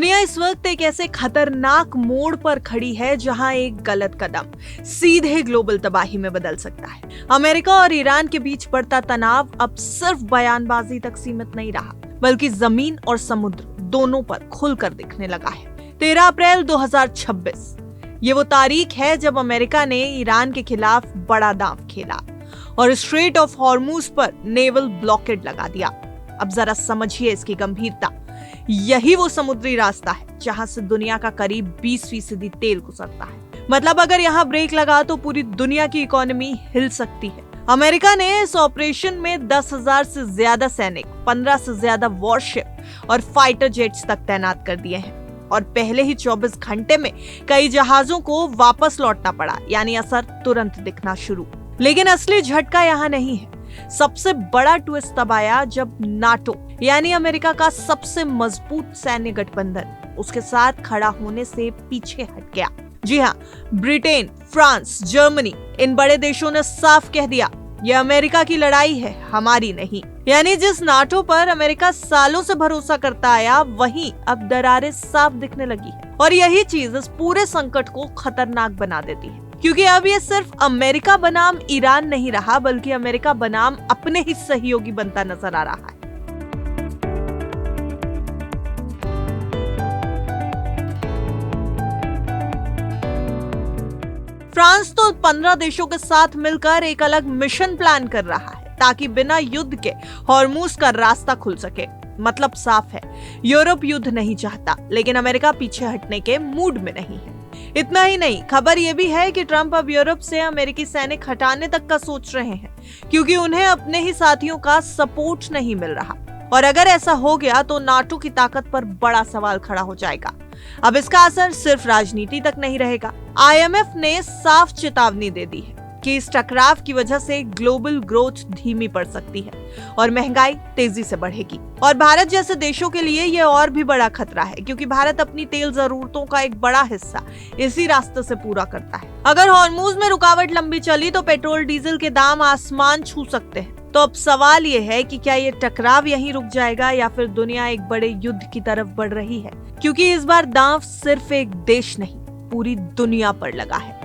दुनिया इस वक्त एक ऐसे खतरनाक मोड़ पर खड़ी है जहां एक गलत कदम सीधे ग्लोबल तबाही में बदल सकता है। अमेरिका और ईरान के बीच बढ़ता तनाव अब सिर्फ बयानबाजी तक सीमित नहीं रहा, बल्कि जमीन और समुद्र दोनों पर खुलकर दिखने लगा है। 13 अप्रैल 2026 ये वो तारीख है जब अमेरिका ने ईरान के खिलाफ बड़ा दांव खेला और स्ट्रेट ऑफ हॉर्मूज पर नेवल ब्लॉकेड लगा दिया। अब जरा समझिए इसकी गंभीरता। यही वो समुद्री रास्ता है जहां से दुनिया का करीब 20% तेल गुजरता है। मतलब अगर यहाँ ब्रेक लगा तो पूरी दुनिया की इकोनॉमी हिल सकती है। अमेरिका ने इस ऑपरेशन में 10,000 से ज्यादा सैनिक, 15 से ज्यादा वॉरशिप और फाइटर जेट्स तक तैनात कर दिए हैं और पहले ही 24 घंटे में कई जहाजों को वापस लौटना पड़ा, यानी असर तुरंत दिखना शुरू। लेकिन असली झटका यहाँ नहीं है। सबसे बड़ा ट्विस्ट तब आया जब नाटो यानी अमेरिका का सबसे मजबूत सैन्य गठबंधन उसके साथ खड़ा होने से पीछे हट गया। जी हाँ, ब्रिटेन, फ्रांस, जर्मनी, इन बड़े देशों ने साफ कह दिया यह अमेरिका की लड़ाई है, हमारी नहीं। यानी जिस नाटो पर अमेरिका सालों से भरोसा करता आया, वहीं अब दरारें साफ दिखने लगी है। और यही चीज इस पूरे संकट को खतरनाक बना देती है, क्योंकि अब ये सिर्फ अमेरिका बनाम ईरान नहीं रहा, बल्कि अमेरिका बनाम अपने ही सहयोगी बनता नजर आ रहा है। फ्रांस तो 15 देशों के साथ मिलकर एक अलग मिशन प्लान कर रहा है ताकि बिना युद्ध के हॉर्मूज का रास्ता खुल सके। मतलब साफ है, यूरोप युद्ध नहीं चाहता, लेकिन अमेरिका पीछे हटने के मूड में नहीं है। इतना ही नहीं, खबर यह भी है कि ट्रंप अब यूरोप से अमेरिकी सैनिक हटाने तक का सोच रहे हैं, क्योंकि उन्हें अपने ही साथियों का सपोर्ट नहीं मिल रहा। और अगर ऐसा हो गया तो नाटो की ताकत पर बड़ा सवाल खड़ा हो जाएगा। अब इसका असर सिर्फ राजनीति तक नहीं रहेगा। IMF ने साफ चेतावनी दे दी है कि इस टकराव की वजह से ग्लोबल ग्रोथ धीमी पड़ सकती है और महंगाई तेजी से बढ़ेगी। और भारत जैसे देशों के लिए यह और भी बड़ा खतरा है, क्योंकि भारत अपनी तेल जरूरतों का एक बड़ा हिस्सा इसी रास्ते से पूरा करता है। अगर हॉर्मूज में रुकावट लंबी चली तो पेट्रोल डीजल के दाम आसमान छू सकते हैं। तो अब सवाल ये है कि क्या ये टकराव यहीं रुक जाएगा या फिर दुनिया एक बड़े युद्ध की तरफ बढ़ रही है, क्योंकि इस बार दांव सिर्फ एक देश नहीं, पूरी दुनिया पर लगा है।